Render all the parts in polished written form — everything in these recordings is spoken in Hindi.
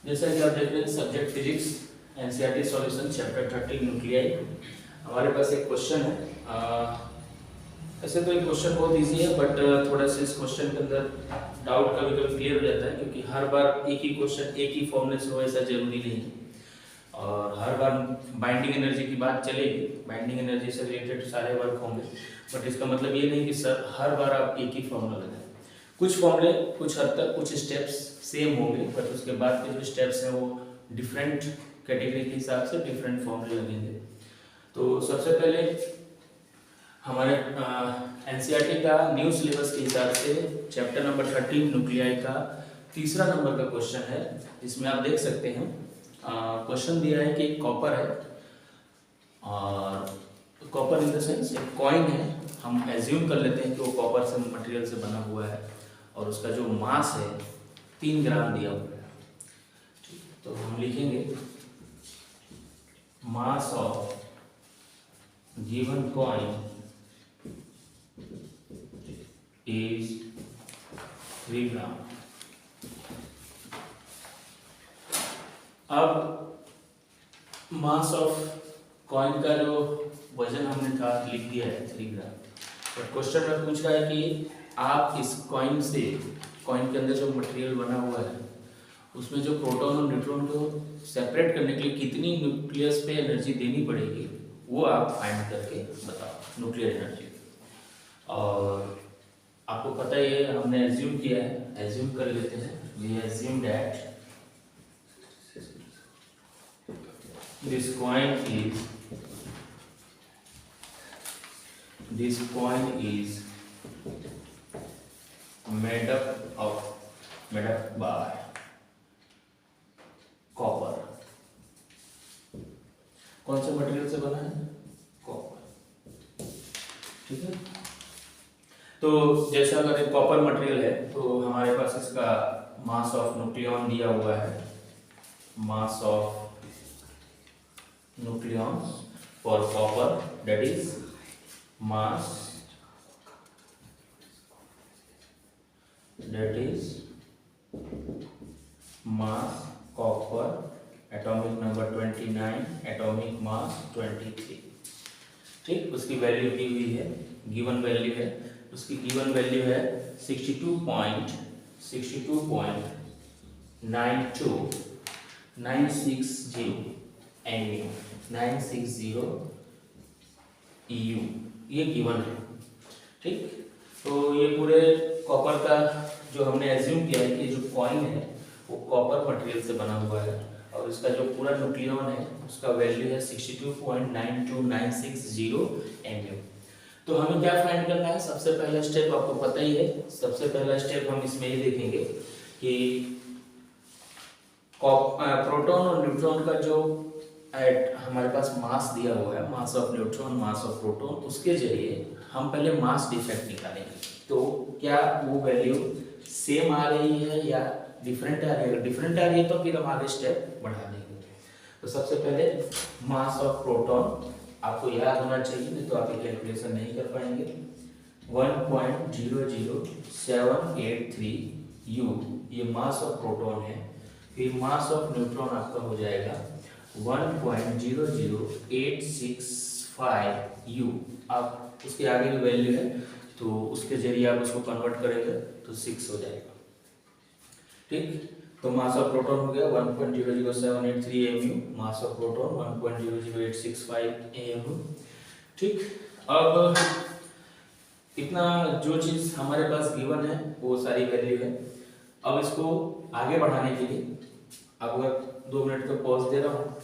जैसा कि आप देख रहे हैं subject physics NCERT solution chapter 13 nuclei. हमारे पास एक क्वेश्चन है। ऐसे तो ये क्वेश्चन बहुत इजी है, बट थोड़ा सा इस क्वेश्चन के अंदर डाउट कभी कभी क्लियर हो जाता है, क्योंकि हर बार एक ही क्वेश्चन एक ही फॉर्मूले से हो ऐसा जरूरी नहीं है। और हर बार बाइंडिंग एनर्जी की बात चलेगी, बाइंडिंग एनर्जी से रिलेटेड सारे वर्क होंगे, बट इसका मतलब ये नहीं कि सर हर बार आप एक ही फॉर्मूला लगाएं। कुछ फॉर्मूले कुछ हद तक कुछ स्टेप्स सेम होंगे, बट उसके बाद के जो स्टेप्स हैं वो डिफरेंट कैटेगरी के हिसाब से डिफरेंट फॉर्मूले लगेंगे। तो सबसे पहले हमारे एनसीईआरटी का न्यू सिलेबस के हिसाब से चैप्टर नंबर 13 न्यूक्लियाई का तीसरा नंबर का क्वेश्चन है। इसमें आप देख सकते हैं क्वेश्चन दिया है कि एक कॉपर है, और कॉपर इन द सेंस एक कॉइन है। हम एज्यूम कर लेते हैं कि वो कॉपर से मटेरियल से बना हुआ है, और उसका जो मास है 3 ग्राम दिया हुआ है। तो हम लिखेंगे mass of given coin is 3 ग्राम। अब मास ऑफ कॉइन का जो वजन हमने था लिख दिया है 3 ग्राम। और क्वेश्चन में पूछ रहा है कि आप इस कॉइन से, कॉइन के अंदर जो मटेरियल बना हुआ है उसमें जो प्रोटॉन और न्यूट्रॉन को सेपरेट करने के लिए कितनी न्यूक्लियस पे एनर्जी देनी पड़ेगी, वो आप फाइंड करके बताओ, न्यूक्लियर एनर्जी। और आपको पता ही है, हमने एज्यूम किया है, एज्यूम कर लेते हैं, we assume that this coin is made up by copper. कौन से मटेरियल से बना है? कॉपर। ठीक है। तो जैसे अगर एक कॉपर मटेरियल है तो हमारे पास इसका मास ऑफ न्यूक्लियॉन दिया हुआ है, mass of nucleons for copper, that is mass copper, atomic number 29, atomic mass 23। ठीक, उसकी वैल्यू दी हुई है, गिवन वैल्यू है, उसकी गिवन वैल्यू है 62.92960 MU 960 EU, ये गिवन है। ठीक, तो ये पूरे कॉपर का जो हमने एज्यूम किया है कि जो कॉइन है वो कॉपर मटेरियल से बना हुआ है, और इसका जो पूरा न्यूक्लियॉन है उसका वैल्यू है 62.92960 MU। तो हमें क्या फाइंड करना है? सबसे पहला स्टेप आपको पता ही है, सबसे पहला स्टेप हम इसमें ये देखेंगे कि प्रोटॉन और न्यूट्रॉन का जो हमारे पास मास दिया हुआ है, mass of neutron, mass of proton, उसके जरिए हम पहले मास डिफेक्ट निकालेंगे। तो क्या वो वैल्यू सेम आ रही है या डिफरेंट आ रही है? अगर डिफरेंट आ रही है तो फिर हम आगे स्टेप बढ़ा देंगे। तो सबसे पहले मास ऑफ प्रोटॉन आपको याद होना चाहिए, नहीं तो आप ये कैलकुलेशन नहीं कर पाएंगे। 1.00783 U ये मास ऑफ प्रोटॉन है। फिर मास ऑफ न्यूट्रॉन आपका हो जाएगा 1.00865 U। अब उसके आगे भी वैल्यू है तो उसके जरिए आप उसको कन्वर्ट करेंगे तो 6 हो जाएगा। ठीक, तो मास ऑफ प्रोटॉन हो गया 1.00783 MU, mass of proton 1.00865 AMU। ठीक, अब इतना जो चीज हमारे पास गिवन है वो सारी वैल्यू है। अब इसको आगे बढ़ाने के लिए, अब अगर 2 मिनट का पॉज दे रहा हूँ,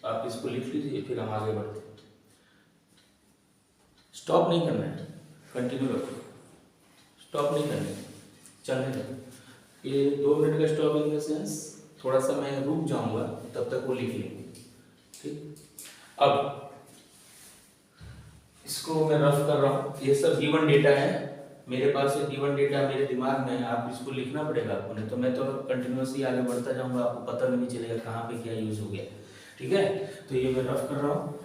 आप इसको लिख लीजिए, फिर हम आगे बढ़ते हैं। स्टॉप नहीं करना है, कंटिन्यू रखो, स्टॉप नहीं करना है, चलने दो। ये 2 मिनट का स्टॉप इन द सेंस थोड़ा सा मैं रुक जाऊंगा, तब तक वो लिख लेंगे। ठीक, अब इसको मैं रफ कर रहा हूँ, ये सब गिवन डेटा है मेरे पास, ये गिवन डेटा मेरे दिमाग में है, आप इसको लिखना पड़ेगा आपको, नहीं तो मैं तो कंटिन्यूअसली आगे बढ़ता जाऊंगा, आपको पता भी नहीं चलेगा कहाँ पे क्या यूज हो गया। ठीक है, तो ये मैं रफ कर रहा हूँ।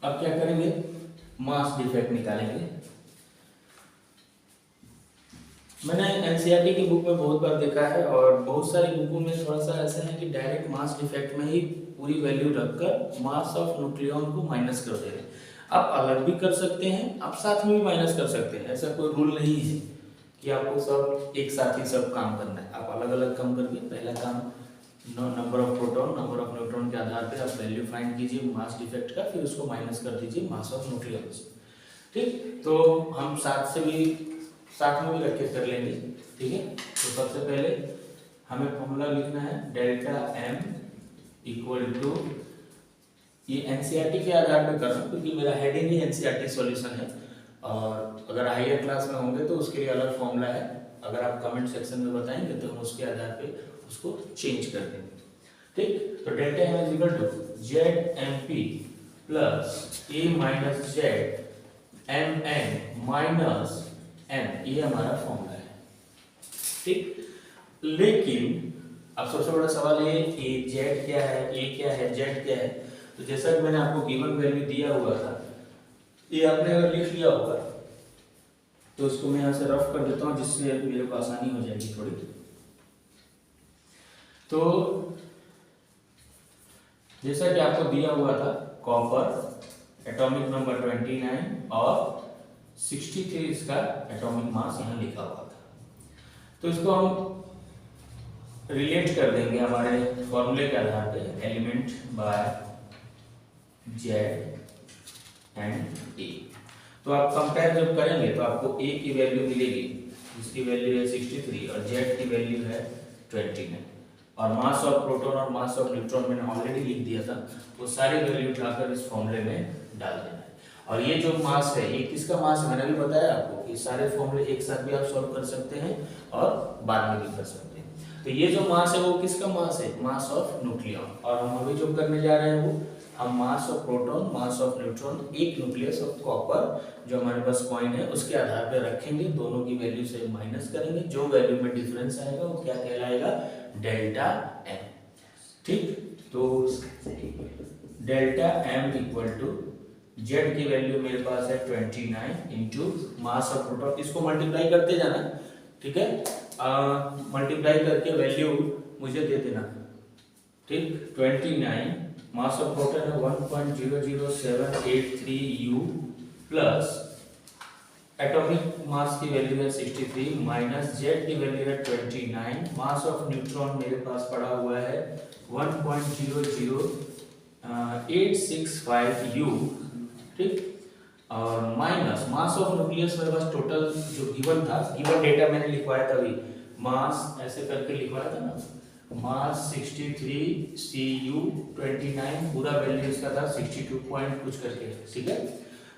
अब क्या करेंगे, मास डिफेक्ट निकालेंगे। मैंने एनसीईआरटी की बुक में बहुत बार देखा है और बहुत सारी बुकों में थोड़ा सा ऐसा है कि डायरेक्ट मास डिफेक्ट में ही पूरी वैल्यू रखकर मास ऑफ न्यूक्लियॉन को माइनस कर दे रहे हैं। आप अलग भी कर सकते हैं, आप साथ में भी माइनस कर सकते हैं, ऐसा कोई रूल नहीं है कि आपको सब एक साथ ही सब काम करना है। आप अलग अलग काम करके पहला काम number of proton number of neutron के आधार पर आप वैल्यू फाइंड कीजिए मास डिफेक्ट का, फिर उसको माइनस कर दीजिए मास ऑफ न्यूक्लियॉन से। ठीक, तो हम साथ में भी रख के कर लेंगे। ठीक है, तो सबसे पहले हमें फॉर्मूला लिखना है डेल्टा एम इक्वल टू, ये एनसीईआरटी के आधार पर कर रहा हूँ क्योंकि मेरा हेडिंग ही एनसीईआरटी सॉल्यूशन है, और अगर हायर क्लास में होंगे तो उसके लिए अलग फॉर्मूला है। अगर आप कमेंट सेक्शन में बताएंगे तो हम उसके आधार पे उसको चेंज कर देंगे। ठीक, तो delta M is equal to Z M P plus A minus Z M N minus N, ये हमारा फॉर्मूला है। ठीक, लेकिन अब सबसे बड़ा सवाल ये कि जेड क्या है, ए क्या है, जेड क्या है। तो जैसा कि मैंने आपको गिवन वैल्यू दिया हुआ था, ये आपने अगर लिख लिया होगा तो उसको मैं यहाँ से रफ कर देता हूँ जिससे मेरे को आसानी हो जाएगी थोड़ी। तो जैसा कि आपको दिया हुआ था कॉपर एटॉमिक नंबर 29 और 63 इसका एटॉमिक मास यहाँ लिखा हुआ था। तो इसको हम रिलेट कर देंगे हमारे फॉर्मूले के आधार पे, एलिमेंट बाय जेड एंड ए। तो आप कंपेयर जब करेंगे तो आपको ए की वैल्यू मिलेगी जिसकी वैल्यू है 63 और जेड की वैल्यू है 29, और मास ऑफ प्रोटॉन और मास ऑफ न्यूट्रॉन मैंने ऑलरेडी लिख दिया था, वो सारी वैल्यू उठाकर इस फॉर्मूले में डाल देना है। और ये जो मास है ये किसका मास है मैंने भी बताया आपको कि सारे फॉर्मूले एक साथ भी आप सॉल्व कर सकते हैं और बाद में भी कर सकते हैं। तो ये जो मास है वो किसका मास है, मास ऑफ न्यूक्लियॉन। और हम अभी जो करने जा रहे हैं वो हम मास of proton mass of neutron एक न्यूक्लियस ऑफ कॉपर जो हमारे पास कॉइन है उसके आधार पर रखेंगे, दोनों की वैल्यू से माइनस करेंगे, जो वैल्यू में डिफरेंस आएगा वो क्या कहलाएगा, डेल्टा एम। ठीक, तो delta M equal to Z की वैल्यू मेरे पास है 29 इंटू मास ऑफ प्रोटॉन, इसको मल्टीप्लाई करते जाना। ठीक है, मल्टीप्लाई करके वैल्यू मुझे दे देना। ठीक, 29 मास ऑफ प्रोटॉन है 1.00783 U प्लस एटॉमिक मास की वैल्यू है 63 माइनस जेड की वैल्यू है 29, मास ऑफ न्यूट्रॉन मेरे पास पड़ा हुआ है 1.00865 U। ठीक, और माइनस मास ऑफ न्यूक्लियस मेरे पास टोटल जो गिवन था, गिवन डेटा मैंने लिखवाया था अभी, मास ऐसे करके लिखवाया था ना, मास 63 Cu 29, पूरा वैल्यू इसका था 62 पॉइंट कुछ करके। ठीक है,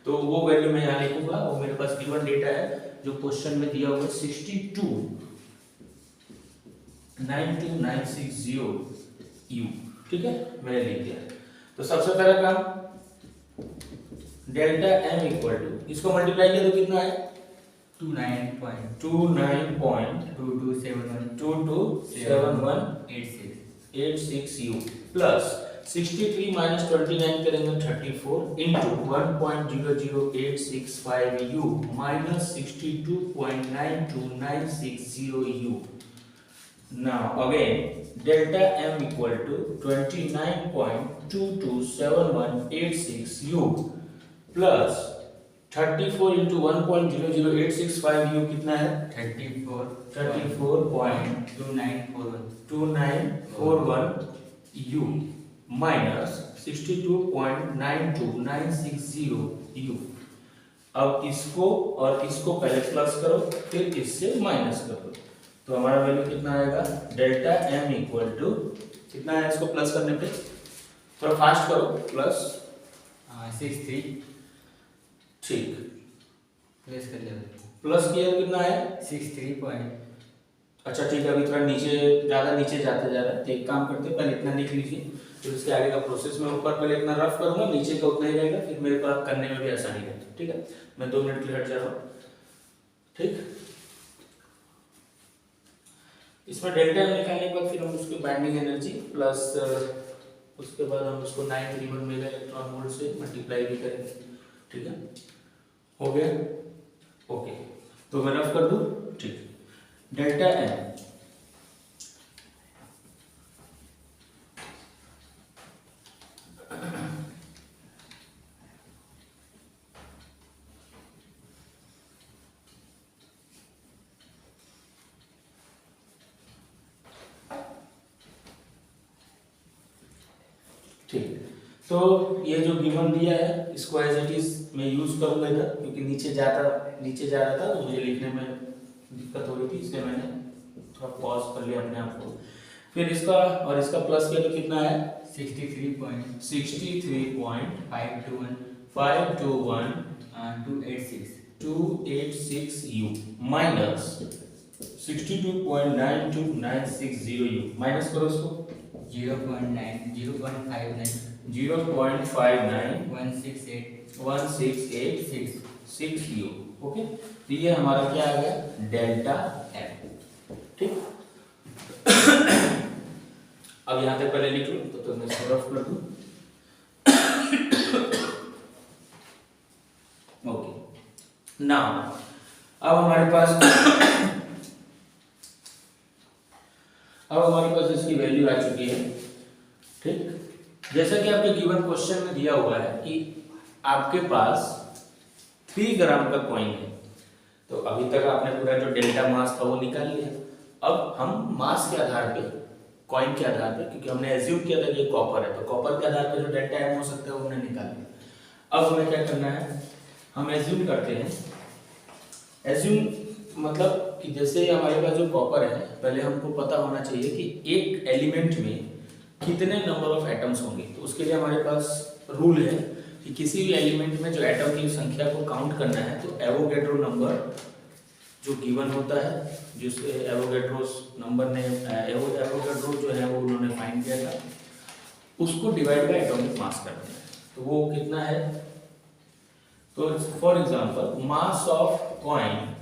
तो वो वैल्यू मैं यहाँ लिखूंगा, वो मेरे पास गिवन डेटा है जो क्वेश्चन में दिया हुआ है 62,92960 U। ठीक है, मैंने लिख दिया। तो सबसे पहला काम डेल्टा एम इक्वल टू, इसको मल्टीप्लाई किया तो कितना है 29.2271 U प्लस 63 माइनस 29 करेंगे 34 into 1.00865 U minus 62.92960 U। Now again delta m equal to 29.227186 U plus 34 into 1.00865 U कितना है 34.2941 U माइनस 62.92960 U। अब इसको और इसको पहले प्लस करो फिर इससे माइनस करो, तो हमारा वैल्यू कितना आएगा, डेल्टा m इक्वल टू कितना है, इसको प्लस करने पे थोड़ा फास्ट करो, प्लस 63। ठीक, प्लस कर लिया, प्लस किया तो कितना है 63 पॉइंट। अच्छा ठीक है, अभी थोड़ा नीचे ज़्यादा नीचे जाते जा रहा है, तो एक काम करते हैं पहले इतना लिख लीजिए, फिर उसके आगे का प्रोसेस में ऊपर पहले इतना रफ करूंगा, नीचे का उतना ही रहेगा, फिर मेरे को करने में भी आसानी रहेगी। ठीक है, मैं 2 मिनट के लिए हट जा रहा हूँ। ठीक, इसमें डेल्टा निकालने के बाद फिर हम उसकी बाइंडिंग एनर्जी प्लस उसके बाद हम उसको 931 मेगा इलेक्ट्रॉन वोल्ट से मल्टीप्लाई भी करेंगे, ठीक है, हो गया, ओके। तो मैं रफ कर दूं, ठीक। डेल्टा एम ठीक। तो ये जो गिवन दिया है इसको एज इट इज मैं यूज करूंगा इधर, क्योंकि नीचे जा रहा था तो मुझे लिखने में दिक्कत हो रही थी, इसलिए मैंने थोड़ा पॉज कर लिया अपने आप को। फिर इसका और इसका प्लस किया तो कितना है 63.521 u माइनस 62.92960 u, माइनस करो इसको 0.59 u। ओके, तो ये हमारा क्या आ गया डेल्टा एम, ठीक। अब यहाँ तक पहले लिख लो, तो मैं इसको रफ कर दूं। ओके, नाउ अब हमारे पास इसकी वैल्यू आ चुकी है, ठीक। जैसा कि आपके गिवन क्वेश्चन में दिया हुआ है कि आपके पास 3 ग्राम का कॉइन है, तो अभी तक आपने पूरा जो डेल्टा मास था वो निकाल लिया। अब हम मास के आधार पे, कॉइन के आधार पे, क्योंकि हमने एज्यूम किया था कि ये कॉपर है, तो कॉपर के आधार पे जो डेल्टा एम हो सकता है वो हमने निकाल लिया। अब हमें क्या करना है, हम एज्यूम करते हैं, एज्यूम मतलब कि जैसे हमारे पास जो कॉपर है, पहले हमको पता होना चाहिए कि एक एलिमेंट में कितने नंबर ऑफ एटम्स होंगे। तो उसके लिए हमारे पास रूल है कि किसी भी एलिमेंट में जो एटम की संख्या को काउंट करना है, तो एवोगैड्रो नंबर जो गिवन होता है, जिसके एवोगैड्रोस नंबर ने एवोगैड्रो जो है वो उन्होंने फाइंड किया था, उसको डिवाइड बाय एटॉमिक मास करते हैं। तो वो कितना है, तो for example mass of coin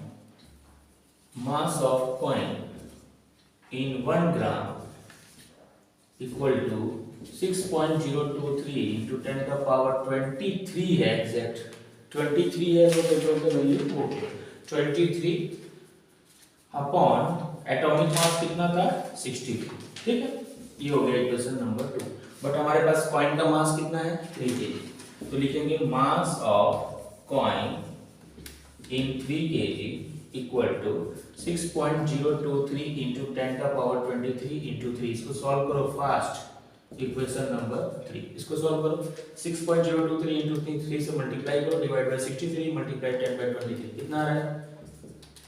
in 1 gram equal to 6.023 into 10 to the power 23 है एग्जैक्ट 23 है, तो पेट्रोल का वैल्यू 23 अपॉन एटॉमिक मास कितना था 63, ठीक है। ये हो गया इक्वेशन नंबर 2। बट हमारे पास कॉइन का मास कितना है 3 kg, तो लिखेंगे mass of coin in 3 kg equal to 6.023 into 10 का पावर 23 into 3। इसको सॉल्व करो फास्ट, इक्वेशन नंबर 3 इसको सॉल्व करो। 6.023 into 3 से मल्टीप्लाई करो, डिवाइड बाय 63 मल्टीप्लाई 10 by 23 कितना आ रहा है,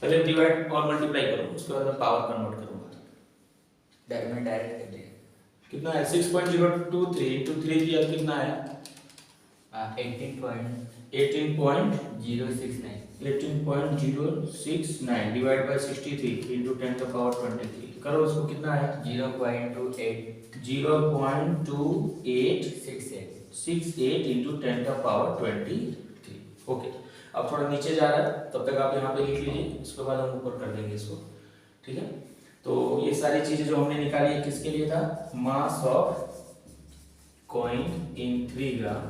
पहले डिवाइड और मल्टीप्लाई करो, उसके बाद मैं पावर कन्वर्ट करूंगा। डायरेक्ट कर दिया, कितना है 6.023 into 3 किया कितना है 18.069 डिवाइड बाय 63 into 10 का पावर 23 करो, उसको कितना है 0.2868 into 10 का पावर 23। ओके, अब थोड़ा नीचे जा रहा है, तब तक आप यहाँ पे लिख लीजिए, इसके बाद हम ऊपर कर देंगे इसको, ठीक है। तो ये सारी चीजें जो हमने निकाली है किसके लिए था, mass of coin in 3 gram,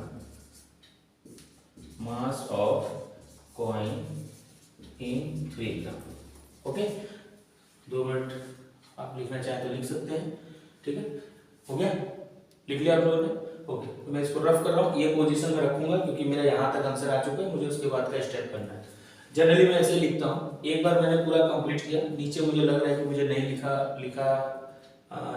mass of coin in 3 gram. Okay, 2 minute आप लिखना चाहें तो लिख सकते हैं, ठीक है। हो गया, लिख लिया आप लोगों ने। ओके, तो मैं इसको रफ कर रहा हूँ, ये पोजीशन में रखूंगा क्योंकि मेरा यहाँ तक आंसर आ चुका है, मुझे उसके बाद का स्टेप करना है। जनरली मैं ऐसे लिखता हूँ, एक बार मैंने पूरा कंप्लीट किया, नीचे मुझे लग रहा है कि मुझे नहीं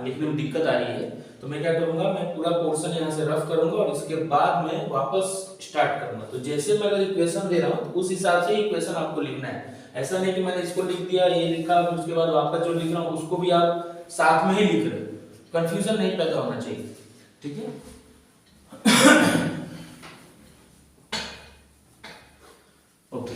लिखने में दिक्कत आ रही है, तो मैं क्या करूंगा, मैं पूरा पोर्शन यहाँ से रफ करूंगा और इसके बाद मैं वापस स्टार्ट करूंगा। तो जैसे मैं अगर इक्वेशन दे रहा हूँ तो उस हिसाब से इक्वेशन आपको लिखना है। ऐसा नहीं कि मैंने इसको लिख दिया, ये लिखा, उसके बाद वापस जो लिख रहा हूँ उसको भी आप साथ में ही लिख रहे हो, कंफ्यूजन नहीं पैदा होना चाहिए, ठीक है। ओके,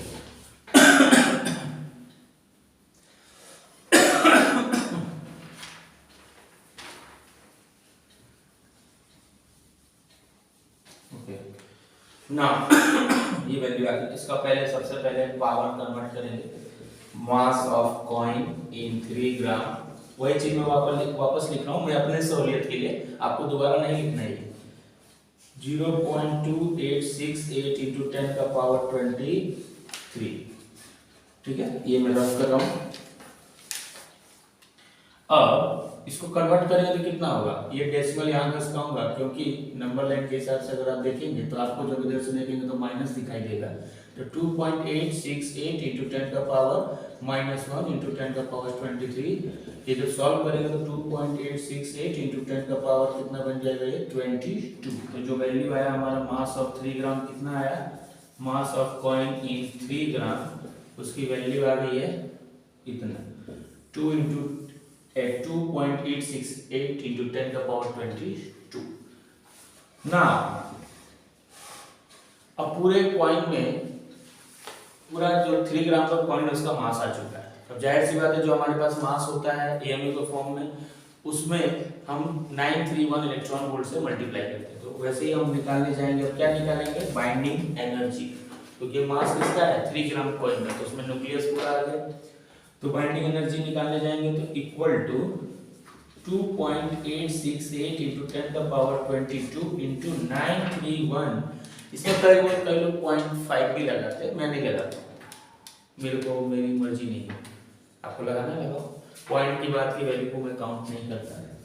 ना ये वैल्यू आ गई। इसका पहले सबसे पहले पावर कन्वर्ट करेंगे, मास ऑफ कॉइन इन 3 ग्राम। वही चीज मैं वापस लिख रहा हूँ, मैं अपने सहूलियत के लिए, आपको दोबारा नहीं लिखना है। 0.2868 into 10 का पावर 23। ठीक है, ये मैं रफ कर रहा हूं। अब इसको कन्वर्ट करेंगे तो कितना होगा, ये डेसिमल यहाँ घसकाऊंगा क्योंकि नंबर लाइन के हिसाब से अगर आप देखेंगे तो आपको जब इधर से देखेंगे तो माइनस दिखाई देगा। तो 2.868 इंटू 10 का पावर -1 इंटू 10 का पावर 23, ये जब सॉल्व करेंगे तो 2.868 इंटू 10 का पावर कितना बन जाएगा, ये 22। तो जो वैल्यू आया हमारा मास ऑफ 3 ग्राम कितना आया, मास ऑफ कॉइन इन 3 ग्राम, उसकी वैल्यू आ गई है इतना 2.868 इंटू 10 का पावर 22। ना अब पूरे कॉइन में पूरा जो 3 ग्राम का कॉइन उसका मास आ चुका है। अब जाहिर सी बात है जो हमारे पास मास होता है एमयू के फॉर्म में, उसमें हम 931 इलेक्ट्रॉन वोल्ट से मल्टीप्लाई करते हैं। तो वैसे ही हम निकालने जाएंगे, और क्या निकालेंगे, बाइंडिंग एनर्जी, क्योंकि मास किसका है 3 ग्राम कॉइन का, तो उसमें न्यूक्लियस पूरा आ गया। तो बाइंडिंग एनर्जी निकालने जाएंगे तो इक्वल टू 2.868 इंटू 10 का पावर 22 इंटू 931। इसमें कई लोग 0.5 भी लगाते हैं, मैं नहीं लगाता, मेरे को मेरी मर्जी नहीं है, आपको लगाना लगाओ। पॉइंट की बात की वैल्यू को मैं काउंट नहीं करता है।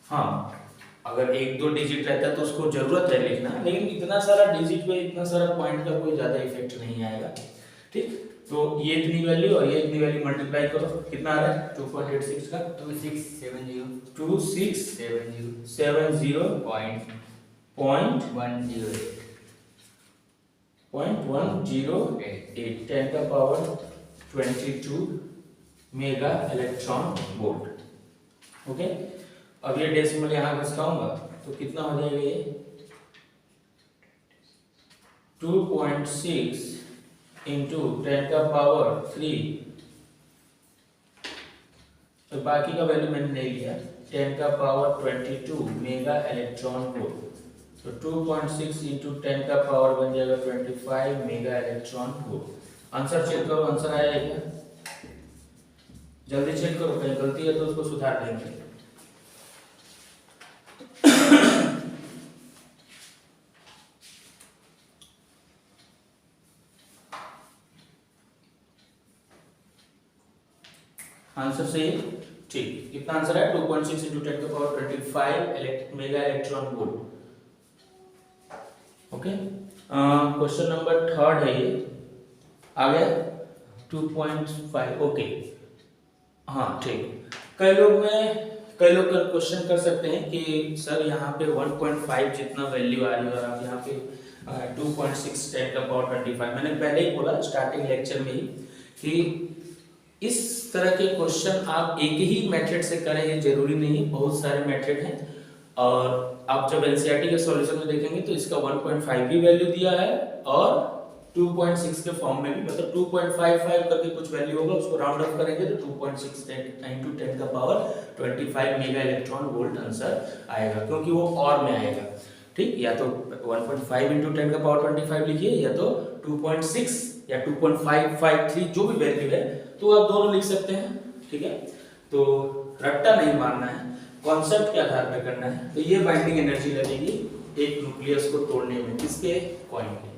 हाँ, अगर 1-2 डिजिट रहता है तो उसको जरूरत है लिखना, लेकिन इतना सारा डिजिट पे इतना सारा पॉइंट का कोई ज्यादा इफेक्ट नहीं आएगा। ठीक, तो ये इतनी वैल्यू और ये इतनी वैल्यू मल्टीप्लाई करो, कितना आ रहा है 2.86 का 2670.108 10 का power 22 mega electron volt. Okay, अब ये डेसिमल यहाँ घसकाऊंगा तो कितना हो जाएगा, ये 2.6 इंटू 10 का पावर 3, तो बाकी का वैल्यू मैंने नहीं लिया, 10 का पावर 22 मेगा इलेक्ट्रॉन वोल्ट। तो 2.6 इंटू 10 का पावर बन जाएगा 25 mega electron volt. Answer check करो, आंसर आया है क्या, जल्दी चेक करो, कहीं गलती है तो उसको सुधार देंगे। आंसर सही है, ठीक, कितना आंसर है 2.6 इंटू 10 का power 25 mega electron volt. Okay, question number 3 है ये, आ गया 2.5। ओके, हाँ ठीक। कई लोग क्वेश्चन कर सकते हैं कि सर यहाँ पे 1.5 जितना वैल्यू आ रही है और आप यहाँ पे 2.6 10 का पावर 25, मैंने पहले ही बोला स्टार्टिंग लेक्चर में ही कि इस तरह के क्वेश्चन आप एक ही मेथड से करें ये जरूरी नहीं, बहुत सारे मेथड हैं। और आप जब एनसीईआरटी के सॉल्यूशन में देखेंगे तो इसका 1.5 भी वैल्यू दिया है और 2.6 के फॉर्म में भी, मतलब 2.55 करके कुछ वैल्यू होगा, उसको राउंड ऑफ करेंगे तो 2.6 इंटू 10 का power 25 mega electron volt answer आएगा, क्योंकि वो और में आएगा। ठीक, या तो 1.5 इंटू 10 का पावर 25 लिखिए, या तो 2.6 या 2.553 जो भी वैल्यू है तो आप दोनों लिख सकते हैं। ठीक है, तो रट्टा नहीं मारना है, कॉन्सेप्ट के आधार पर करना है। तो ये बाइंडिंग एनर्जी लगेगी एक न्यूक्लियस को तोड़ने में, किसके, कॉइन के।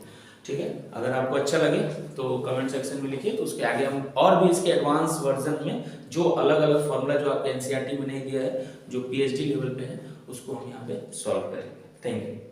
ठीक है, अगर आपको अच्छा लगे तो कमेंट सेक्शन में लिखिए, तो उसके आगे हम और भी इसके एडवांस वर्जन में जो अलग अलग फॉर्मूला जो आपके एनसीईआरटी में नहीं दिया है, जो पीएचडी लेवल पे है, उसको हम यहाँ पे सॉल्व करेंगे। Thank you.